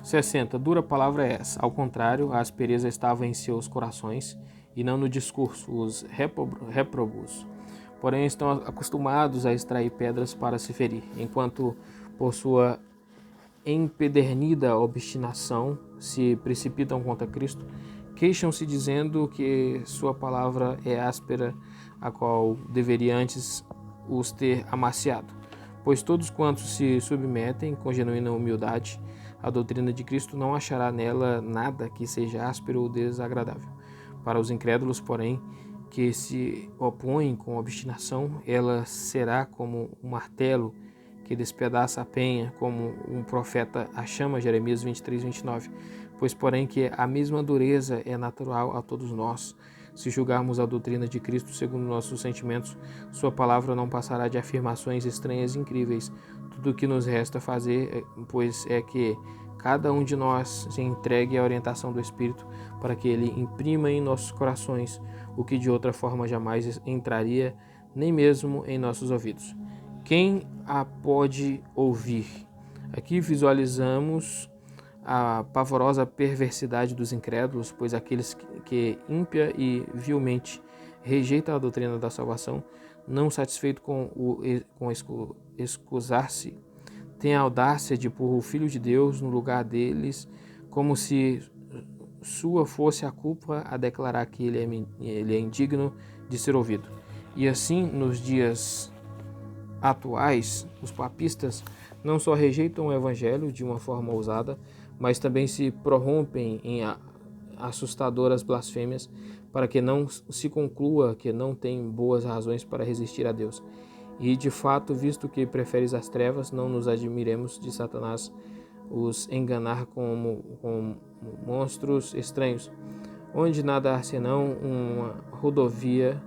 60. Dura palavra é essa. Ao contrário, a aspereza estava em seus corações e não no discurso. Os réprobos, porém, estão acostumados a extrair pedras para se ferir, enquanto por sua empedernida obstinação se precipitam contra Cristo, queixam-se dizendo que sua palavra é áspera, a qual deveria antes os ter amaciado. Pois todos quantos se submetem com genuína humildade à doutrina de Cristo não achará nela nada que seja áspero ou desagradável. Para os incrédulos, porém, que se opõem com obstinação, ela será como um martelo que despedaça a penha, como um profeta a chama, Jeremias 23, 29. Pois, porém, que a mesma dureza é natural a todos nós. Se julgarmos a doutrina de Cristo segundo nossos sentimentos, sua palavra não passará de afirmações estranhas e incríveis. Tudo o que nos resta fazer, pois, é que cada um de nós se entregue à orientação do Espírito para que ele imprima em nossos corações o que de outra forma jamais entraria, nem mesmo em nossos ouvidos. Quem a pode ouvir? Aqui visualizamos a pavorosa perversidade dos incrédulos, pois aqueles que ímpia e vilmente rejeitam a doutrina da salvação, não satisfeito com excusar-se, têm a audácia de pôr o Filho de Deus no lugar deles, como se sua fosse a culpa a declarar que ele é indigno de ser ouvido. E assim, nos dias atuais, os papistas não só rejeitam o evangelho de uma forma ousada, mas também se prorrompem em assustadoras blasfêmias para que não se conclua que não tem boas razões para resistir a Deus. E, de fato, visto que preferes as trevas, não nos admiremos de Satanás os enganar com monstros estranhos, onde nada há senão uma rodovia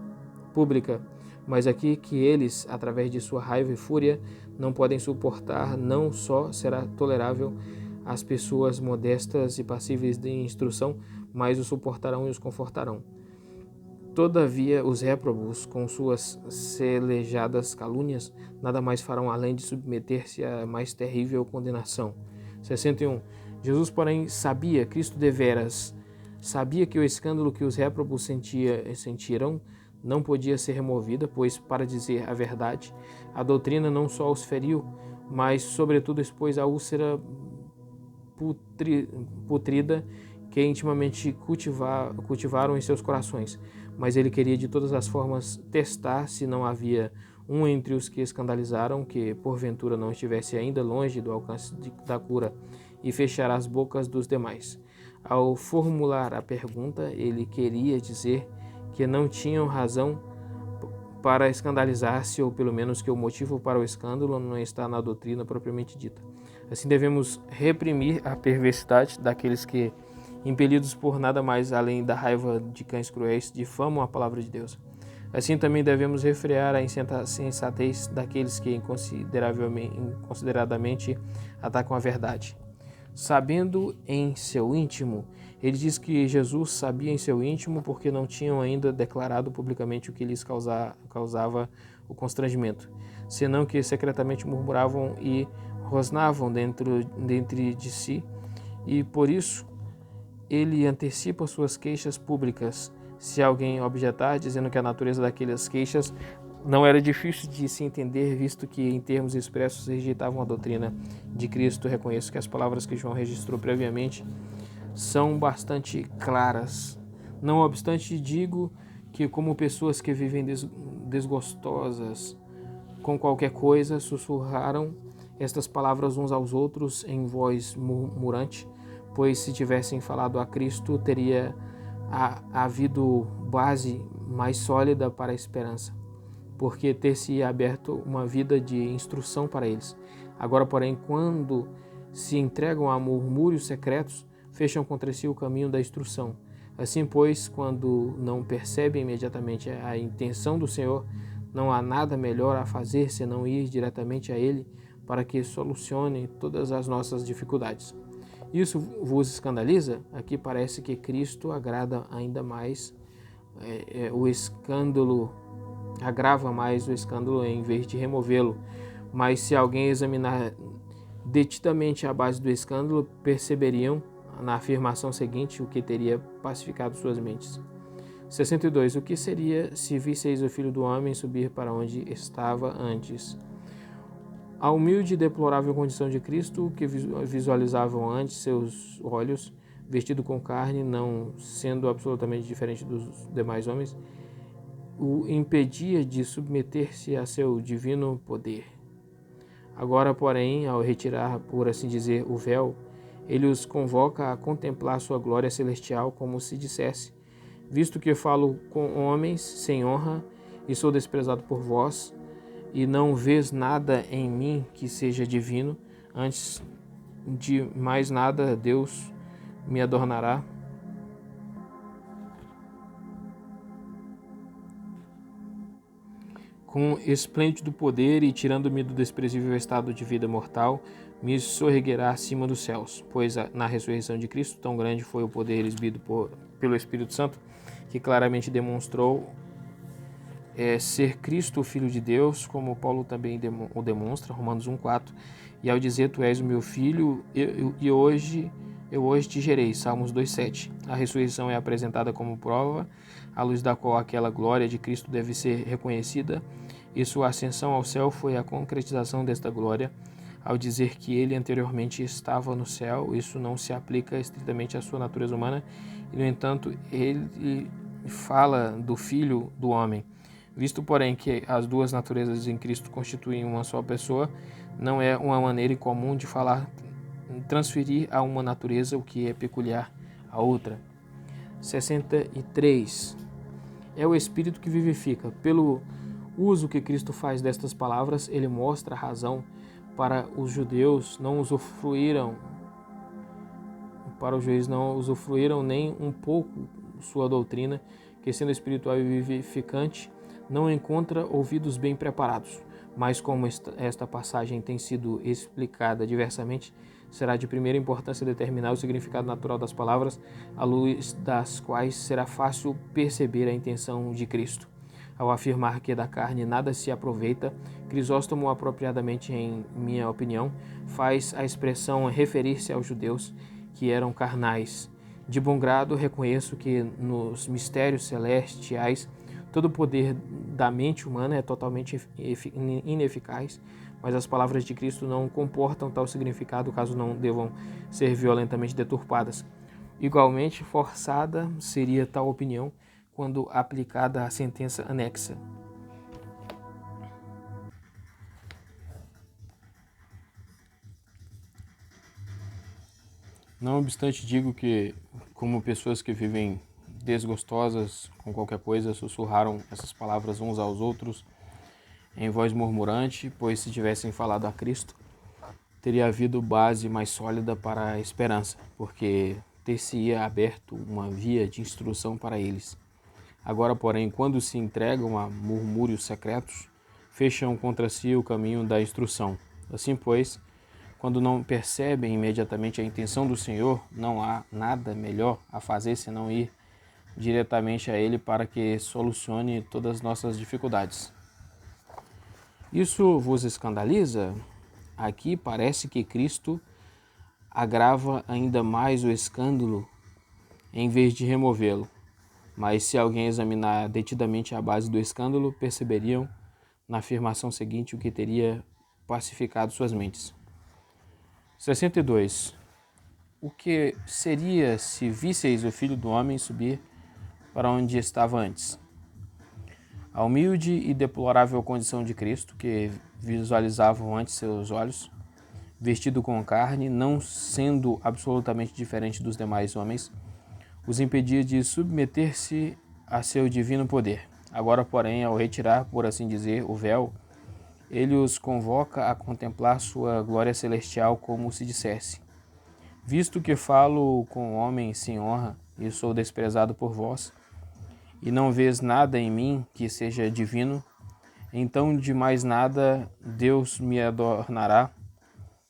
pública, mas aqui que eles, através de sua raiva e fúria, não podem suportar, não só será tolerável às pessoas modestas e passíveis de instrução, mas os suportarão e os confortarão. Todavia, os réprobos, com suas celejadas calúnias, nada mais farão além de submeter-se à mais terrível condenação. 61. Jesus, porém, sabia, Cristo deveras, sabia que o escândalo que os réprobos sentiram não podia ser removida, pois, para dizer a verdade, a doutrina não só os feriu, mas, sobretudo, expôs a úlcera putrida que intimamente cultivaram em seus corações. Mas ele queria de todas as formas testar se não havia um entre os que escandalizaram, que porventura não estivesse ainda longe do alcance da cura, e fechar as bocas dos demais. Ao formular a pergunta, ele queria dizer que não tinham razão para escandalizar-se, ou pelo menos que o motivo para o escândalo não está na doutrina propriamente dita. Assim devemos reprimir a perversidade daqueles que, impelidos por nada mais além da raiva de cães cruéis, difamam a palavra de Deus. Assim também devemos refrear a insensatez daqueles que inconsideradamente atacam a verdade. Sabendo em seu íntimo, ele diz que Jesus sabia em seu íntimo porque não tinham ainda declarado publicamente o que lhes causava o constrangimento, senão que secretamente murmuravam e rosnavam dentro de si, e por isso ele antecipa suas queixas públicas. Se alguém objetar, dizendo que a natureza daquelas queixas não era difícil de se entender, visto que, em termos expressos, rejeitavam a doutrina de Cristo, reconheço que as palavras que João registrou previamente são bastante claras. Não obstante, digo que, como pessoas que vivem desgostosas com qualquer coisa, sussurraram estas palavras uns aos outros em voz murmurante, pois se tivessem falado a Cristo, teria havido base mais sólida para a esperança, porque ter-se aberto uma vida de instrução para eles. Agora, porém, quando se entregam a murmúrios secretos, fecham contra si o caminho da instrução. Assim, pois, quando não percebem imediatamente a intenção do Senhor, não há nada melhor a fazer senão ir diretamente a Ele para que solucione todas as nossas dificuldades. Isso vos escandaliza? Aqui parece que Cristo agrada ainda mais o escândalo, agrava mais o escândalo em vez de removê-lo. Mas se alguém examinar detidamente à base do escândalo, perceberiam na afirmação seguinte o que teria pacificado suas mentes. 62. O que seria se visseis o Filho do Homem subir para onde estava antes? A humilde e deplorável condição de Cristo, que visualizavam antes seus olhos, vestido com carne, não sendo absolutamente diferente dos demais homens, o impedia de submeter-se a seu divino poder. Agora, porém, ao retirar, por assim dizer, o véu, ele os convoca a contemplar sua glória celestial, como se dissesse: visto que falo com homens sem honra e sou desprezado por vós, e não vês nada em mim que seja divino, antes de mais nada Deus me adornará. Com esplêndido poder e tirando-me do desprezível estado de vida mortal, me sorreguerá acima dos céus, pois na ressurreição de Cristo tão grande foi o poder exibido pelo Espírito Santo, que claramente demonstrou ser Cristo o Filho de Deus, como Paulo também o demonstra, Romanos 1,4, e ao dizer, tu és o meu filho, eu hoje te gerei, Salmos 2,7. A ressurreição é apresentada como prova, à luz da qual aquela glória de Cristo deve ser reconhecida, e sua ascensão ao céu foi a concretização desta glória. Ao dizer que ele anteriormente estava no céu, isso não se aplica estritamente à sua natureza humana, e no entanto ele fala do Filho do Homem. Visto, porém, que as duas naturezas em Cristo constituem uma só pessoa, não é uma maneira comum de falar transferir a uma natureza o que é peculiar à outra. 63. É o Espírito que vivifica. Pelo uso que Cristo faz destas palavras, ele mostra a razão para os judeus não usufruíram nem um pouco sua doutrina, que sendo espiritual e vivificante, não encontra ouvidos bem preparados. Mas como esta passagem tem sido explicada diversamente, será de primeira importância determinar o significado natural das palavras, à luz das quais será fácil perceber a intenção de Cristo. Ao afirmar que da carne nada se aproveita, Crisóstomo, apropriadamente em minha opinião, faz a expressão referir-se aos judeus que eram carnais. De bom grado reconheço que nos mistérios celestiais todo o poder da mente humana é totalmente ineficaz, mas as palavras de Cristo não comportam tal significado, caso não devam ser violentamente deturpadas. Igualmente forçada seria tal opinião quando aplicada à sentença anexa. Não obstante, digo que, como pessoas que vivem desgostosas com qualquer coisa, sussurraram essas palavras uns aos outros em voz murmurante, pois se tivessem falado a Cristo, teria havido base mais sólida para a esperança, porque ter-se-ia aberto uma via de instrução para eles. Agora, porém, quando se entregam a murmúrios secretos, fecham contra si o caminho da instrução. Assim, pois, quando não percebem imediatamente a intenção do Senhor, não há nada melhor a fazer senão ir diretamente a Ele para que solucione todas as nossas dificuldades. Isso vos escandaliza? Aqui parece que Cristo agrava ainda mais o escândalo em vez de removê-lo. Mas se alguém examinar detidamente a base do escândalo, perceberiam na afirmação seguinte o que teria pacificado suas mentes. 62. O que seria se visseis o Filho do Homem subir para onde estava antes? A humilde e deplorável condição de Cristo, que visualizavam antes seus olhos, vestido com carne, não sendo absolutamente diferente dos demais homens, os impedia de submeter-se a seu divino poder. Agora, porém, ao retirar, por assim dizer, o véu, ele os convoca a contemplar sua glória celestial, como se dissesse: visto que falo com homens sem honra e sou desprezado por vós, e não vês nada em mim que seja divino, então de mais nada Deus me adornará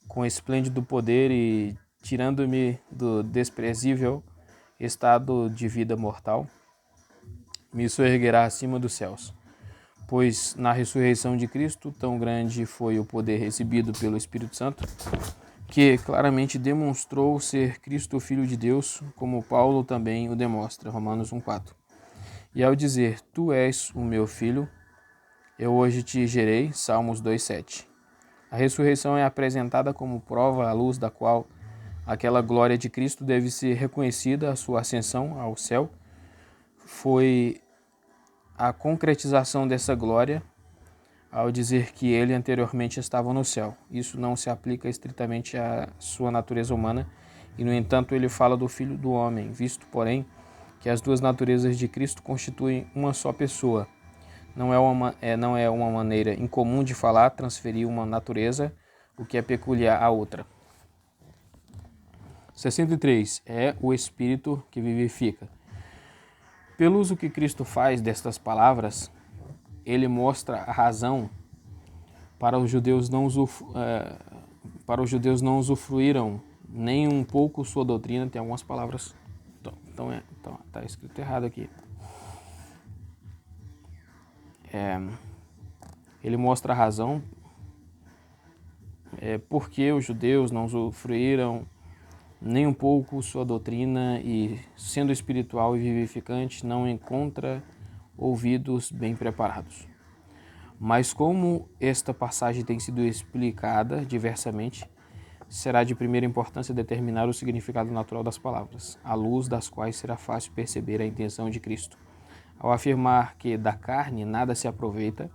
com esplêndido poder e, tirando-me do desprezível estado de vida mortal, me soerguerá acima dos céus. Pois na ressurreição de Cristo, tão grande foi o poder recebido pelo Espírito Santo, que claramente demonstrou ser Cristo o Filho de Deus, como Paulo também o demonstra, Romanos 1,4. E ao dizer, tu és o meu filho, eu hoje te gerei, Salmos 2,7. A ressurreição é apresentada como prova à luz da qual aquela glória de Cristo deve ser reconhecida, a sua ascensão ao céu foi a concretização dessa glória ao dizer que ele anteriormente estava no céu. Isso não se aplica estritamente à sua natureza humana e, no entanto, ele fala do Filho do Homem, visto, porém, que as duas naturezas de Cristo constituem uma só pessoa. Não é uma maneira incomum de falar, transferir uma natureza, o que é peculiar à outra. 63. É o Espírito que vivifica. Pelo uso que Cristo faz destas palavras, ele mostra a razão para os judeus não usufruíram nem um pouco sua doutrina. Tem algumas palavras, então tá escrito errado aqui. Ele mostra a razão porque os judeus não usufruíram nem um pouco sua doutrina e, sendo espiritual e vivificante, não encontra ouvidos bem preparados. Mas como esta passagem tem sido explicada diversamente, será de primeira importância determinar o significado natural das palavras, à luz das quais será fácil perceber a intenção de Cristo. Ao afirmar que da carne nada se aproveita,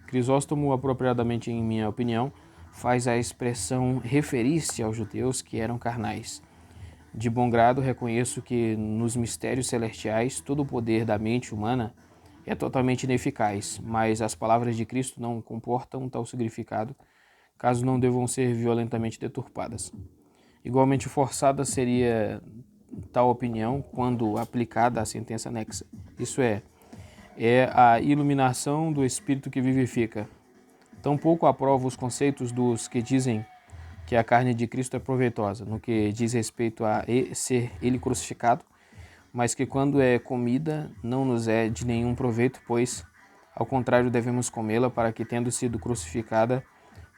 Crisóstomo, apropriadamente em minha opinião, faz a expressão referir-se aos judeus que eram carnais. De bom grado reconheço que nos mistérios celestiais todo o poder da mente humana é totalmente ineficaz, mas as palavras de Cristo não comportam tal significado, caso não devam ser violentamente deturpadas. Igualmente forçada seria tal opinião quando aplicada à sentença anexa, isso é a iluminação do Espírito que vivifica. Tampouco aprovo os conceitos dos que dizem que a carne de Cristo é proveitosa, no que diz respeito a ser ele crucificado, mas que quando é comida não nos é de nenhum proveito, pois, ao contrário, devemos comê-la para que, tendo sido crucificada,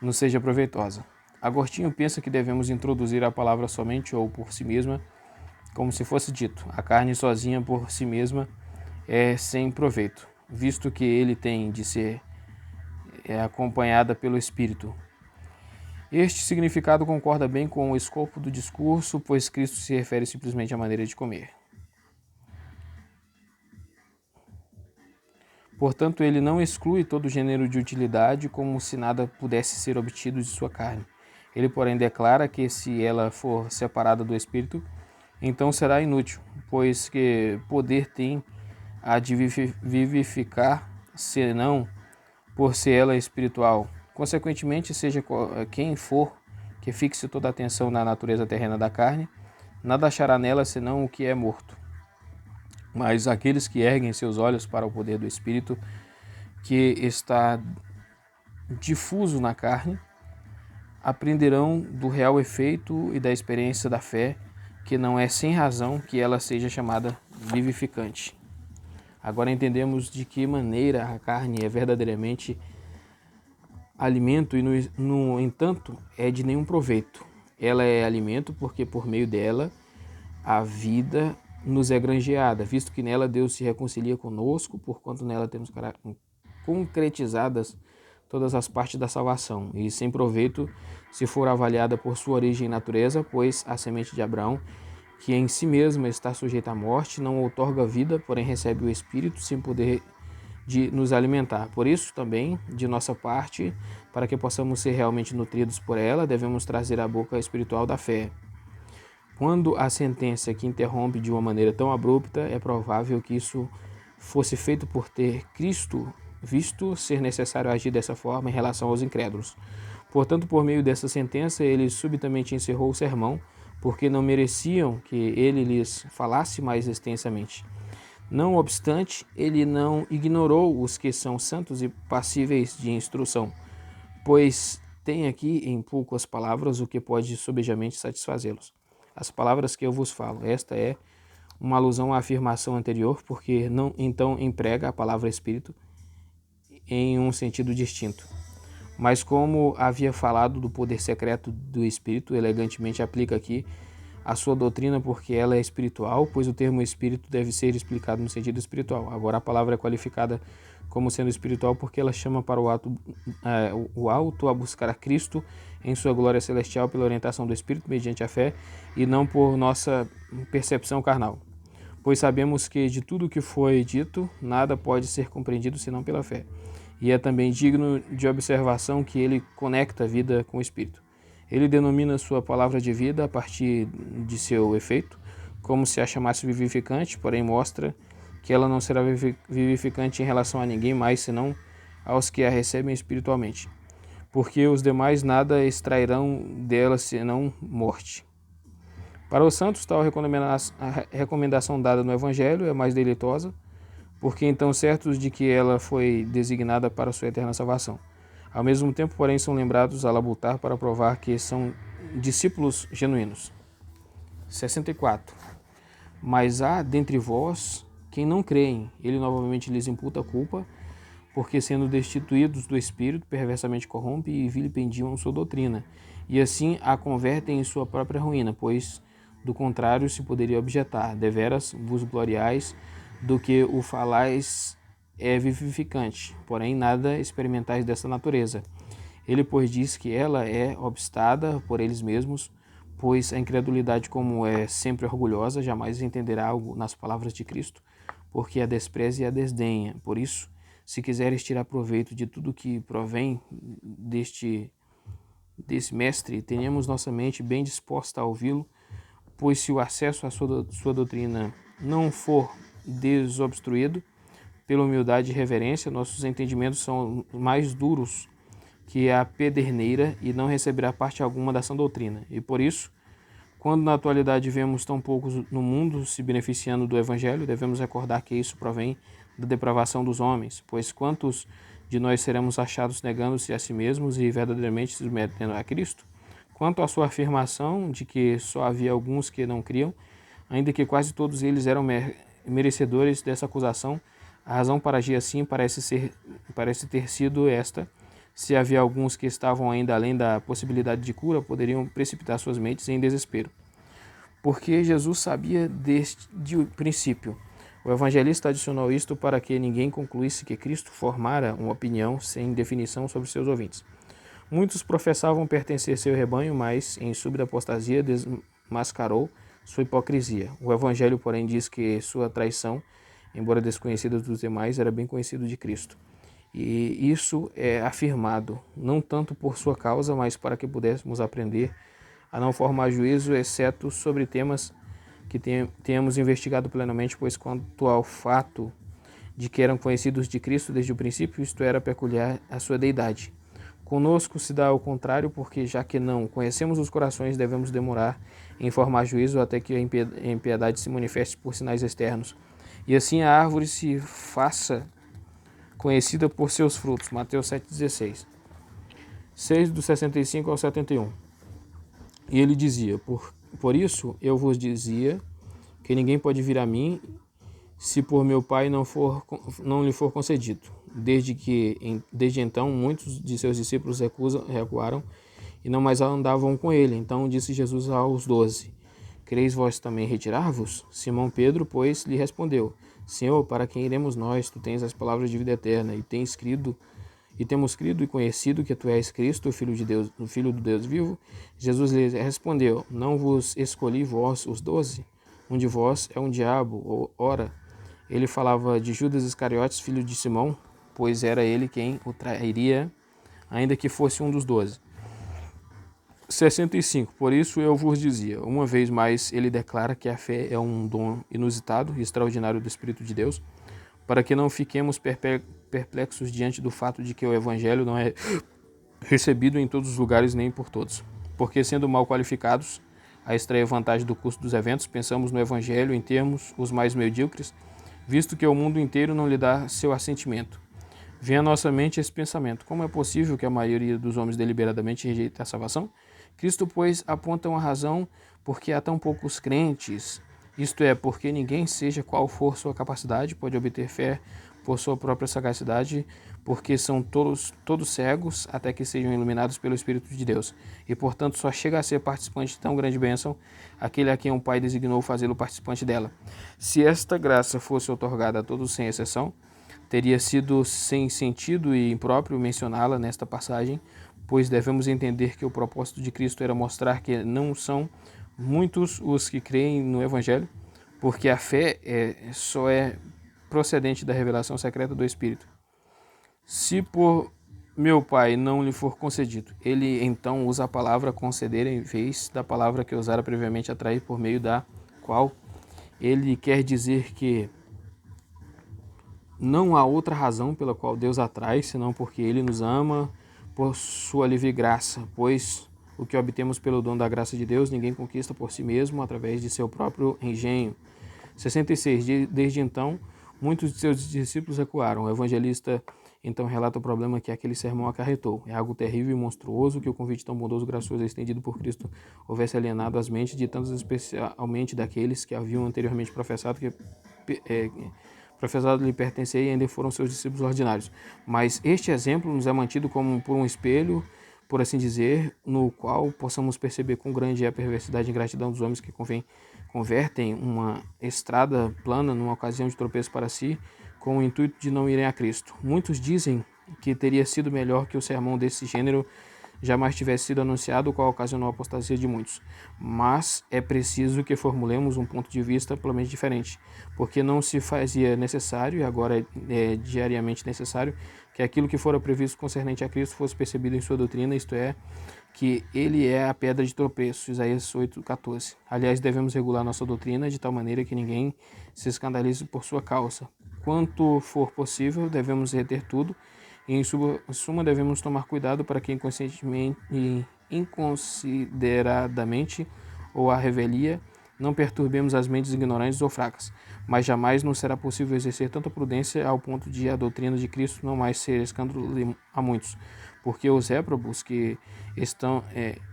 nos seja proveitosa. Agostinho pensa que devemos introduzir a palavra somente ou por si mesma, como se fosse dito, a carne sozinha por si mesma é sem proveito, visto que ele tem de ser acompanhada pelo Espírito. Este significado concorda bem com o escopo do discurso, pois Cristo se refere simplesmente à maneira de comer. Portanto, ele não exclui todo gênero de utilidade, como se nada pudesse ser obtido de sua carne. Ele, porém, declara que se ela for separada do Espírito, então será inútil, pois que poder tem a de vivificar, senão por ser ela espiritual. Consequentemente, seja quem for que fixe toda a atenção na natureza terrena da carne, nada achará nela senão o que é morto. Mas aqueles que erguem seus olhos para o poder do Espírito, que está difuso na carne, aprenderão do real efeito e da experiência da fé, que não é sem razão que ela seja chamada vivificante. Agora entendemos de que maneira a carne é verdadeiramente alimento e, no entanto, é de nenhum proveito. Ela é alimento porque, por meio dela, a vida nos é granjeada, visto que nela Deus se reconcilia conosco, porquanto nela temos concretizadas todas as partes da salvação, e sem proveito se for avaliada por sua origem e natureza, pois a semente de Abraão, que em si mesma está sujeita à morte, não outorga vida, porém recebe o Espírito sem poder de nos alimentar. Por isso também, de nossa parte, para que possamos ser realmente nutridos por ela, devemos trazer a boca espiritual da fé. Quando a sentença que interrompe de uma maneira tão abrupta, é provável que isso fosse feito por ter Cristo visto ser necessário agir dessa forma em relação aos incrédulos. Portanto, por meio dessa sentença, ele subitamente encerrou o sermão, porque não mereciam que ele lhes falasse mais extensamente. Não obstante, ele não ignorou os que são santos e passíveis de instrução, pois tem aqui em poucas palavras o que pode sobejamente satisfazê-los. As palavras que eu vos falo, esta é uma alusão à afirmação anterior, porque não então emprega a palavra Espírito em um sentido distinto. Mas como havia falado do poder secreto do Espírito, elegantemente aplica aqui a sua doutrina porque ela é espiritual, pois o termo espírito deve ser explicado no sentido espiritual. Agora a palavra é qualificada como sendo espiritual porque ela chama para o alto a buscar a Cristo em sua glória celestial pela orientação do Espírito mediante a fé e não por nossa percepção carnal. Pois sabemos que de tudo o que foi dito, nada pode ser compreendido senão pela fé. E é também digno de observação que ele conecta a vida com o Espírito. Ele denomina sua palavra de vida a partir de seu efeito, como se a chamasse vivificante, porém mostra que ela não será vivificante em relação a ninguém mais, senão aos que a recebem espiritualmente. Porque os demais nada extrairão dela senão morte. Para os santos, tal recomendação dada no Evangelho é mais deleitosa, porque então certos de que ela foi designada para sua eterna salvação. Ao mesmo tempo, porém, são lembrados a labutar para provar que são discípulos genuínos. 64. Mas há dentre vós quem não creem, ele novamente lhes imputa a culpa, porque sendo destituídos do Espírito, perversamente corrompem e vilipendiam sua doutrina, e assim a convertem em sua própria ruína, pois do contrário se poderia objetar, deveras vos gloriais do que o falais é vivificante, porém nada experimentais dessa natureza. Ele, pois, diz que ela é obstada por eles mesmos, pois a incredulidade, como é sempre orgulhosa, jamais entenderá algo nas palavras de Cristo, porque a despreza e a desdenha. Por isso, se quiseres tirar proveito de tudo que provém desse mestre, tenhamos nossa mente bem disposta a ouvi-lo, pois se o acesso à sua doutrina não for desobstruído pela humildade e reverência, nossos entendimentos são mais duros que a pederneira e não receberá parte alguma da sã doutrina. E por isso, quando na atualidade vemos tão poucos no mundo se beneficiando do Evangelho, devemos recordar que isso provém da depravação dos homens, pois quantos de nós seremos achados negando-se a si mesmos e verdadeiramente se submetendo a Cristo? Quanto à sua afirmação de que só havia alguns que não criam, ainda que quase todos eles eram merecedores dessa acusação, a razão para agir assim parece ter sido esta: se havia alguns que estavam ainda além da possibilidade de cura, poderiam precipitar suas mentes em desespero. Porque Jesus sabia desde o princípio. O evangelista adicionou isto para que ninguém concluísse que Cristo formara uma opinião sem definição sobre seus ouvintes. Muitos professavam pertencer a seu rebanho, mas, em súbita apostasia, desmascarou sua hipocrisia. O Evangelho, porém, diz que sua traição, embora desconhecida dos demais, era bem conhecido de Cristo. E isso é afirmado, não tanto por sua causa, mas para que pudéssemos aprender a não formar juízo, exceto sobre temas que tenhamos investigado plenamente, pois quanto ao fato de que eram conhecidos de Cristo desde o princípio, isto era peculiar à sua deidade. Conosco se dá ao contrário, porque já que não conhecemos os corações, devemos demorar em formar juízo até que a impiedade se manifeste por sinais externos. E assim a árvore se faça conhecida por seus frutos. Mateus 7,16. 6 do 65 ao 71. E ele dizia, por isso eu vos dizia que ninguém pode vir a mim se por meu Pai não lhe for concedido. Desde então, muitos de seus discípulos recuaram e não mais andavam com ele. Então disse Jesus aos 12, quereis vós também retirar-vos? Simão Pedro, pois, lhe respondeu, Senhor, para quem iremos nós? Tu tens as palavras de vida eterna, e temos crido e conhecido que tu és Cristo, o Filho de Deus, o Filho do Deus vivo. Jesus lhe respondeu, não vos escolhi vós os 12? Um de vós é um diabo. Ora, ele falava de Judas Iscariotes, filho de Simão, pois era ele quem o trairia, ainda que fosse um dos 12. 65. Por isso eu vos dizia, uma vez mais ele declara que a fé é um dom inusitado e extraordinário do Espírito de Deus, para que não fiquemos perplexos diante do fato de que o Evangelho não é recebido em todos os lugares nem por todos. Porque sendo mal qualificados a extrair vantagem do curso dos eventos, pensamos no Evangelho em termos os mais medíocres, visto que o mundo inteiro não lhe dá seu assentimento. Vem à nossa mente esse pensamento: como é possível que a maioria dos homens deliberadamente rejeite a salvação? Cristo, pois, aponta uma razão porque há tão poucos crentes, isto é, porque ninguém, seja qual for sua capacidade, pode obter fé por sua própria sagacidade, porque são todos cegos até que sejam iluminados pelo Espírito de Deus. E, portanto, só chega a ser participante de tão grande bênção aquele a quem o Pai designou fazê-lo participante dela. Se esta graça fosse otorgada a todos sem exceção, teria sido sem sentido e impróprio mencioná-la nesta passagem, pois devemos entender que o propósito de Cristo era mostrar que não são muitos os que creem no Evangelho, porque a fé só é procedente da revelação secreta do Espírito. Se por meu Pai não lhe for concedido, ele então usa a palavra conceder em vez da palavra que usara previamente atrair, por meio da qual ele quer dizer que não há outra razão pela qual Deus atrai, senão porque ele nos ama por sua livre graça, pois o que obtemos pelo dom da graça de Deus, ninguém conquista por si mesmo através de seu próprio engenho. 66. Desde então, muitos de seus discípulos recuaram. O evangelista então relata o problema que aquele sermão acarretou. É algo terrível e monstruoso que o convite tão bondoso e gracioso estendido por Cristo houvesse alienado as mentes de tantos, especialmente daqueles que haviam anteriormente professado lhe pertencer e ainda foram seus discípulos ordinários. Mas este exemplo nos é mantido como por um espelho, por assim dizer, no qual possamos perceber quão grande é a perversidade e ingratidão dos homens que convertem uma estrada plana numa ocasião de tropeço para si, com o intuito de não irem a Cristo. Muitos dizem que teria sido melhor que o sermão desse gênero jamais tivesse sido anunciado, o qual ocasionou a apostasia de muitos. Mas é preciso que formulemos um ponto de vista amplamente diferente, porque não se fazia necessário, e agora é diariamente necessário, que aquilo que fora previsto concernente a Cristo fosse percebido em sua doutrina, isto é, que ele é a pedra de tropeço, Isaías 8:14. Aliás, devemos regular nossa doutrina de tal maneira que ninguém se escandalize por sua causa. Quanto for possível, devemos reter tudo, e em suma devemos tomar cuidado para que inconscientemente e inconsideradamente ou à revelia não perturbemos as mentes ignorantes ou fracas, mas jamais nos será possível exercer tanta prudência ao ponto de a doutrina de Cristo não mais ser escândalo a muitos, porque os réprobos que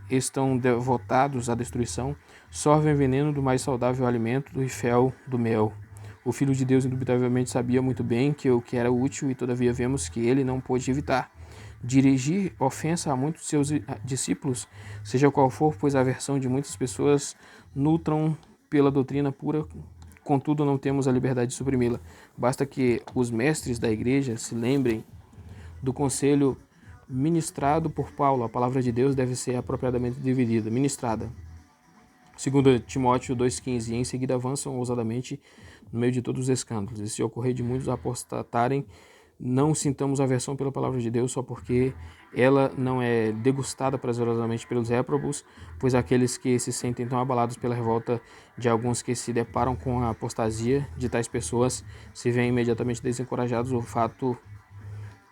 estão devotados à destruição sorvem veneno do mais saudável alimento e fel do mel. O Filho de Deus indubitavelmente sabia muito bem que o que era útil e todavia vemos que ele não pôde evitar dirigir ofensa a muitos de seus discípulos, seja qual for, pois a aversão de muitas pessoas nutram pela doutrina pura, contudo não temos a liberdade de suprimi-la. Basta que os mestres da igreja se lembrem do conselho ministrado por Paulo. A palavra de Deus deve ser apropriadamente dividida, ministrada. 2 Timóteo 2,15. E em seguida avançam ousadamente no meio de todos os escândalos. E se ocorrer de muitos apostatarem, não sintamos aversão pela palavra de Deus só porque ela não é degustada prazerosamente pelos réprobos, pois aqueles que se sentem tão abalados pela revolta de alguns que se deparam com a apostasia de tais pessoas se veem imediatamente desencorajados. O fato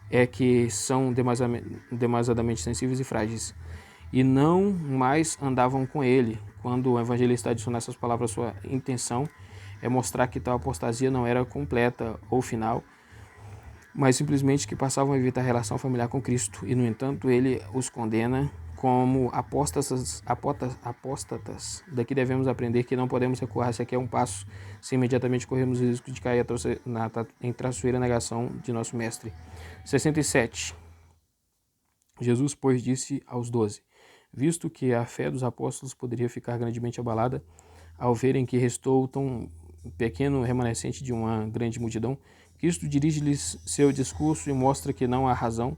é que são demasiadamente sensíveis e frágeis, e não mais andavam com ele. Quando o evangelista adiciona essas palavras, sua intenção é mostrar que tal apostasia não era completa ou final, mas simplesmente que passavam a evitar a relação familiar com Cristo, e no entanto ele os condena como apóstatas. Daqui devemos aprender que não podemos recuar sequer um passo se imediatamente corremos o risco de cair em traiçoeira negação de nosso Mestre. 67. Jesus, pois, disse aos 12, visto que a fé dos apóstolos poderia ficar grandemente abalada ao verem que restou tão pequeno remanescente de uma grande multidão, Cristo dirige-lhes seu discurso e mostra que não há razão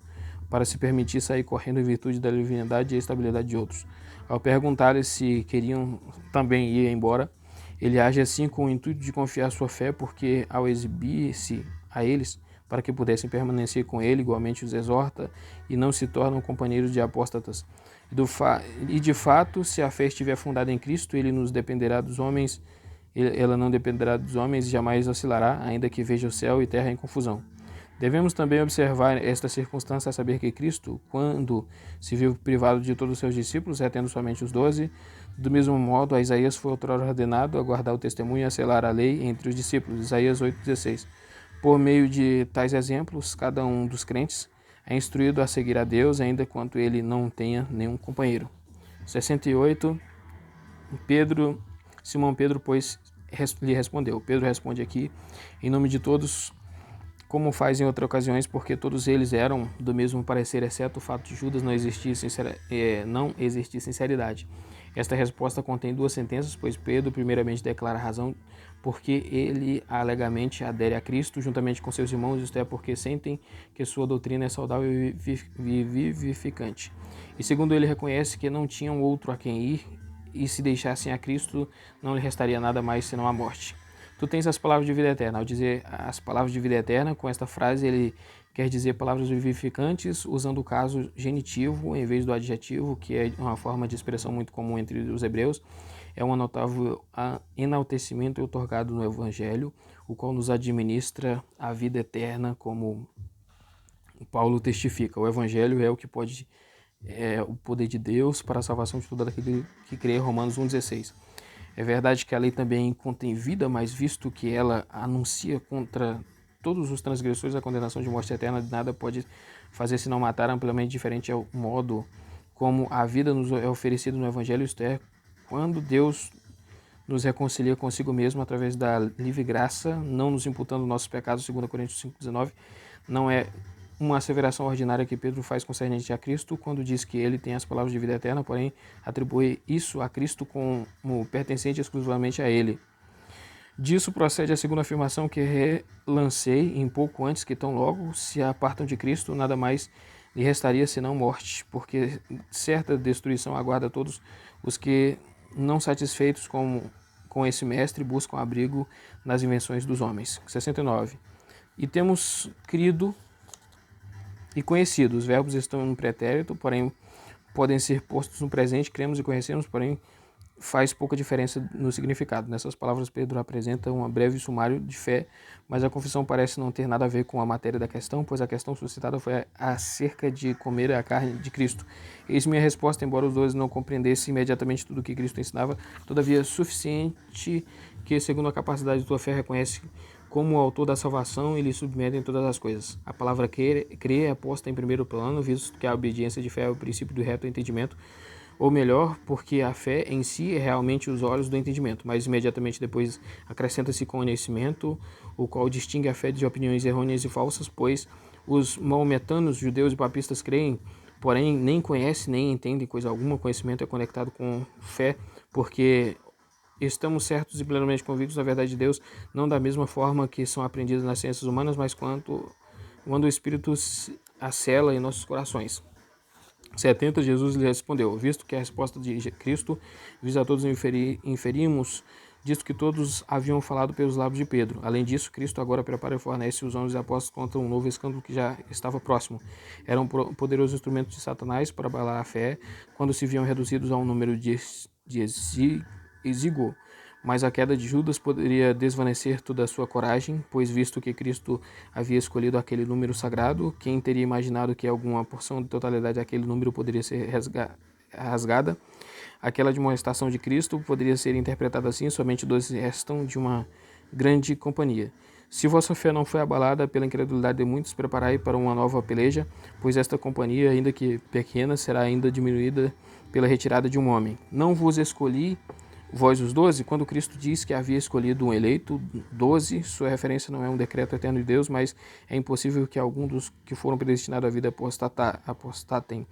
para se permitir sair correndo em virtude da divindade e estabilidade de outros. Ao perguntar-lhes se queriam também ir embora, ele age assim com o intuito de confiar sua fé, porque ao exibir-se a eles, para que pudessem permanecer com ele, igualmente os exorta e não se tornam companheiros de apóstatas. E de fato, se a fé estiver fundada em Cristo, ela não dependerá dos homens e jamais oscilará, ainda que veja o céu e terra em confusão. Devemos também observar esta circunstância a saber que Cristo, quando se viu privado de todos os seus discípulos, retendo somente os 12, do mesmo modo a Isaías foi outrora ordenado a guardar o testemunho e a selar a lei entre os discípulos. Isaías 8,16. Por meio de tais exemplos, cada um dos crentes é instruído a seguir a Deus, ainda quanto ele não tenha nenhum companheiro. 68. Simão Pedro, pois, lhe respondeu. Pedro responde aqui, em nome de todos como faz em outras ocasiões, porque todos eles eram do mesmo parecer, exceto o fato de Judas não existir sinceridade. Esta resposta contém duas sentenças, pois Pedro primeiramente declara a razão porque ele alegamente adere a Cristo juntamente com seus irmãos, isto é, porque sentem que sua doutrina é saudável e vivificante. E segundo, ele reconhece que não tinham outro a quem ir, e se deixassem a Cristo, não lhe restaria nada mais senão a morte. Tu tens as palavras de vida eterna. Ao dizer as palavras de vida eterna, com esta frase ele quer dizer palavras vivificantes, usando o caso genitivo em vez do adjetivo, que é uma forma de expressão muito comum entre os hebreus. É um notável enaltecimento otorgado no Evangelho, o qual nos administra a vida eterna, como Paulo testifica. O Evangelho é o que pode, o poder de Deus para a salvação de todo aquele que crê, Romanos 1,16. É verdade que a lei também contém vida, mas visto que ela anuncia contra todos os transgressores a condenação de morte eterna, nada pode fazer senão matar. Amplamente diferente é o modo como a vida nos é oferecida no Evangelho, isto é, quando Deus nos reconcilia consigo mesmo através da livre graça, não nos imputando nossos pecados, 2 Coríntios 5,19, não é uma asseveração ordinária que Pedro faz concernente a Cristo quando diz que ele tem as palavras de vida eterna, porém atribui isso a Cristo como pertencente exclusivamente a ele. Disso procede a segunda afirmação que relancei em pouco antes, que tão logo se apartam de Cristo, nada mais lhe restaria senão morte, porque certa destruição aguarda todos os que, não satisfeitos com esse mestre, buscam abrigo nas invenções dos homens. 69. E temos crido e conhecido. Os verbos estão no pretérito, porém podem ser postos no presente. Cremos e conhecemos, porém faz pouca diferença no significado. Nessas palavras, Pedro apresenta um breve sumário de fé, mas a confissão parece não ter nada a ver com a matéria da questão, pois a questão suscitada foi acerca de comer a carne de Cristo. Eis minha resposta, embora os dois não compreendessem imediatamente tudo o que Cristo ensinava, todavia suficiente que, segundo a capacidade de tua fé, reconhece como o autor da salvação e lhe submetem todas as coisas. A palavra crer é posta em primeiro plano, visto que a obediência de fé é o princípio do reto entendimento, ou melhor, porque a fé em si é realmente os olhos do entendimento, mas imediatamente depois acrescenta-se conhecimento, o qual distingue a fé de opiniões errôneas e falsas, pois os maometanos, judeus e papistas creem, porém nem conhecem nem entendem coisa alguma. Conhecimento é conectado com fé, porque estamos certos e plenamente convictos da verdade de Deus, não da mesma forma que são aprendidas nas ciências humanas, mas quando o Espírito a sela em nossos corações. 70. Jesus lhe respondeu: visto que a resposta de Cristo visa a todos, inferimos disto que todos haviam falado pelos lábios de Pedro. Além disso, Cristo agora prepara e fornece os homens e apóstolos contra um novo escândalo que já estava próximo. Era um poderoso instrumento de Satanás para abalar a fé, quando se viam reduzidos a um número de exíguo. Mas a queda de Judas poderia desvanecer toda a sua coragem, pois visto que Cristo havia escolhido aquele número sagrado, quem teria imaginado que alguma porção de totalidade daquele número poderia ser rasgada? Aquela demonstração de Cristo poderia ser interpretada assim: somente 12 restam de uma grande companhia. Se vossa fé não foi abalada pela incredulidade de muitos, preparai para uma nova peleja, pois esta companhia, ainda que pequena, será ainda diminuída pela retirada de um homem. Não vos escolhi vós os 12, quando Cristo diz que havia escolhido um eleito, 12, sua referência não é um decreto eterno de Deus, mas é impossível que algum dos que foram predestinados à vida apostatem.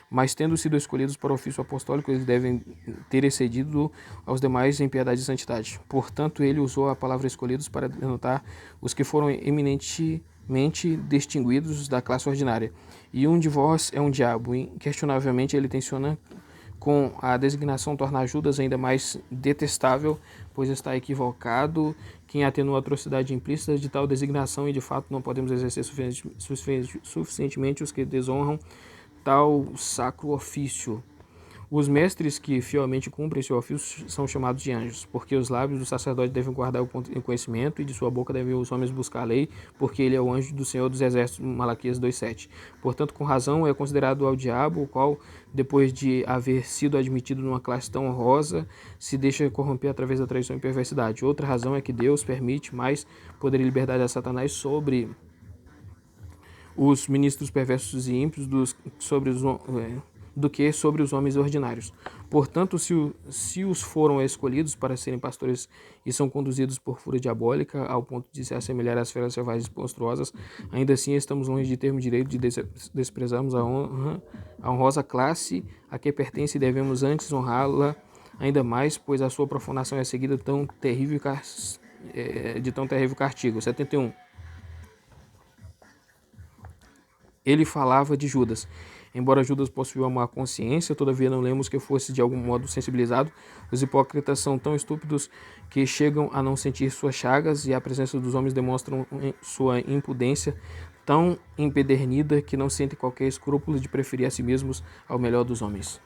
Mas tendo sido escolhidos para o ofício apostólico, eles devem ter excedido aos demais em piedade e santidade. Portanto, ele usou a palavra escolhidos para denotar os que foram eminentemente distinguidos da classe ordinária. E um de vós é um diabo. Inquestionavelmente, ele tenciona com a designação tornar Judas ainda mais detestável, pois está equivocado quem atenua a atrocidade implícita de tal designação, e de fato não podemos exercer suficientemente os que desonram tal sacro ofício. Os mestres que fielmente cumprem seu ofício são chamados de anjos, porque os lábios do sacerdote devem guardar o conhecimento, e de sua boca devem os homens buscar a lei, porque ele é o anjo do Senhor dos Exércitos, Malaquias 2,7. Portanto, com razão, é considerado ao diabo, o qual, depois de haver sido admitido numa classe tão honrosa, se deixa corromper através da traição e perversidade. Outra razão é que Deus permite mais poder e liberdade a Satanás sobre os ministros perversos e ímpios, sobre os do que sobre os homens ordinários. Portanto, se os foram escolhidos para serem pastores e são conduzidos por fúria diabólica ao ponto de se assemelhar às feras selvagens monstruosas, ainda assim estamos longe de termos direito de desprezarmos a honrosa classe a que pertence e devemos antes honrá-la ainda mais, pois a sua profanação é seguida de tão terrível castigo. 71. Ele falava de Judas. Embora Judas possuía uma consciência, todavia não lemos que fosse de algum modo sensibilizado. Os hipócritas são tão estúpidos que chegam a não sentir suas chagas, e a presença dos homens demonstram sua impudência tão empedernida que não sentem qualquer escrúpulo de preferir a si mesmos ao melhor dos homens.